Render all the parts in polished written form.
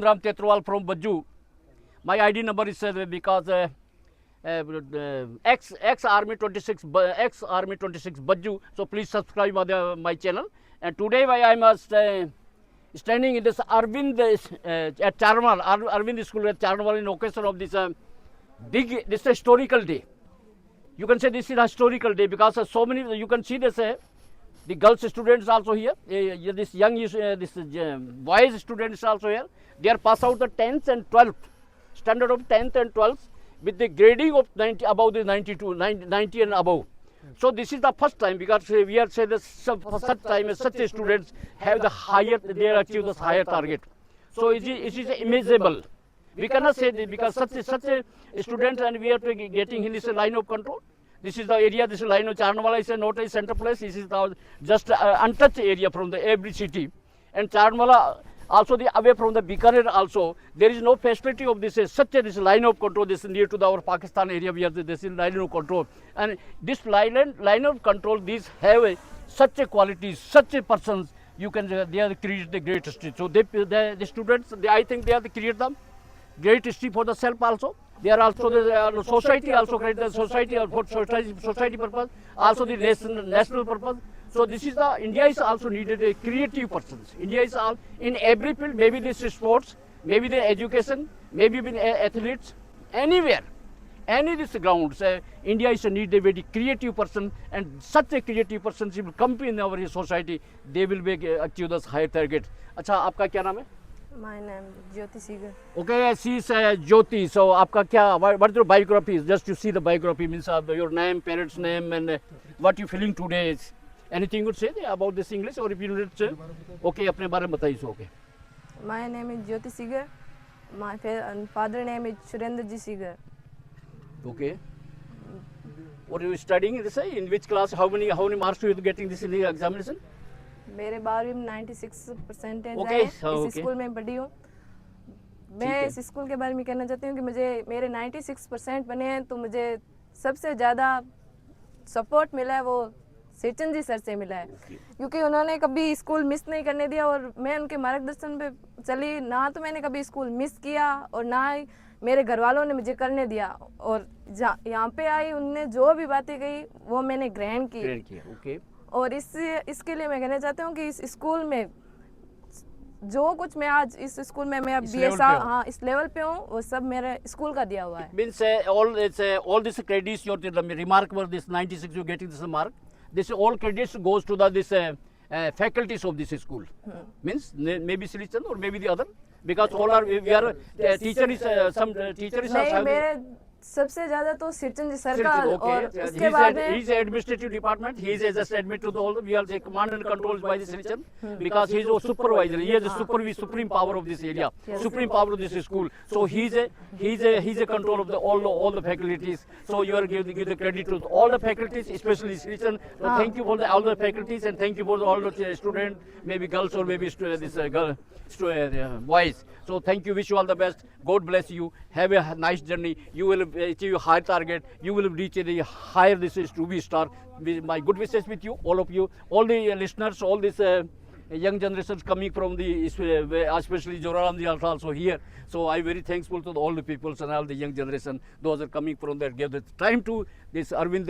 Ram Tetrwal from Bajju. My ID number is because X Army 26 Bajju. So please subscribe my channel. And today I am standing in this Arvind at Charmal, Arvind School at Charmal in occasion of this this historical day. You can say this is a historical day because so many, you can see this the girls students also here. This young boys students also here. They are pass out the 10th and 12th standard of 10th and 12th with the grading of 90 above the 90 and above. So this is the first time because we are saying that for such time such students have the higher, they achieve the higher target. So it is immeasurable. We cannot say this because such a student, and we are getting in this line of control. This is the area, this line of Charnwala is not a center place. This is the just untouched area from the every city. And Charnwala also away from the Bikaner also, there is no facility of this this line of control. This is near to our Pakistan area. We have this line of control, and this line of control, these have such a qualities, such a persons. You can they are create the great history. So the students, I think they are the create them great history for the self also. They are also the society also create the society for society purpose, also the national purpose. So this is the India is also needed a creative persons. India is all in every field, maybe this is sports, maybe the education, maybe even athletes, anywhere, any this grounds. India is need a very creative person, and such a creative person will come in our society. They will be achieve the higher target. अच्छा, आपका क्या नाम है? My name is Jyoti Seeger. Okay, she is Jyoti. So, आपका क्या? What is your biography? Just to see the biography means your name, parents' name, and what you feeling today. Anything you would say about this English, or if you would say, okay, अपने बारे में बताइए. Okay. My name is Jyoti Seeger. My father name is Surendraji Seeger. Okay. What are you studying? In which class? How many marks are you getting this in the examination? मेरे 12वीं में 96% Okay, इस school में पढ़ी हूँ. मैं इस school के बारे में कहना चाहती हूँ कि मुझे मेरे 96% बने हैं, तो मुझे सबसे ज़्यादा सपोर्ट मिला है वो सेचन जी सर से मिला है, क्योंकि उन्होंने कभी स्कूल मिस नहीं करने दिया और मैं उनके मार्गदर्शन पे चली. ना तो मैंने कभी स्कूल मिस किया और ना ही मेरे घर वालों ने मुझे करने दिया. और यहाँ पे आई, उनने जो भी बातें कही वो मैंने ग्रहण की. Okay. और इसके लिए मैं कहना चाहती हूँ कि इस स्कूल में जो कुछ मैं आज इस स्कूल में मैं अब हाँ इस लेवल पे हूँ, वो सब मेरे स्कूल का दिया हुआ है. Means all this credits your remarkable this 96 you getting this mark. This all credits goes to the this faculties of this school. Means maybe Srichand or maybe the other, because all are we are teacher is some teacher is नहीं, मेरे सबसे ज्यादा तो सिरचंद जी sir का. और उसके बाद he is administrative department. He is just admit to the all. We are the command and controls by the Srichand because he is a supervisor. He is the supreme power of this area, supreme power of this school. So he is a control of the all the faculties. So you are give the credit to all the faculties, especially Srichand. So thank you for all the faculties, and thank you for all the students, maybe girls or maybe boys. So thank you. Wish you all the best. God bless you. Have a nice journey. You will achieve a high target. You will reach the higher this is to be star. My good wishes with you, all of you, all the listeners, all this young generations coming from the especially Joraram ji also here. So I'm very thankful to all the people and all the young generation. Those are coming from there. Give the time to this Arvind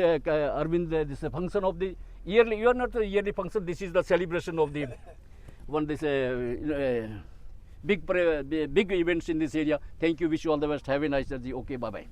this function of the yearly. You are not a yearly function. This is the celebration of the one this. Big events in this area. Thank you. Wish you all the best. Have a nice day. Okay, bye bye.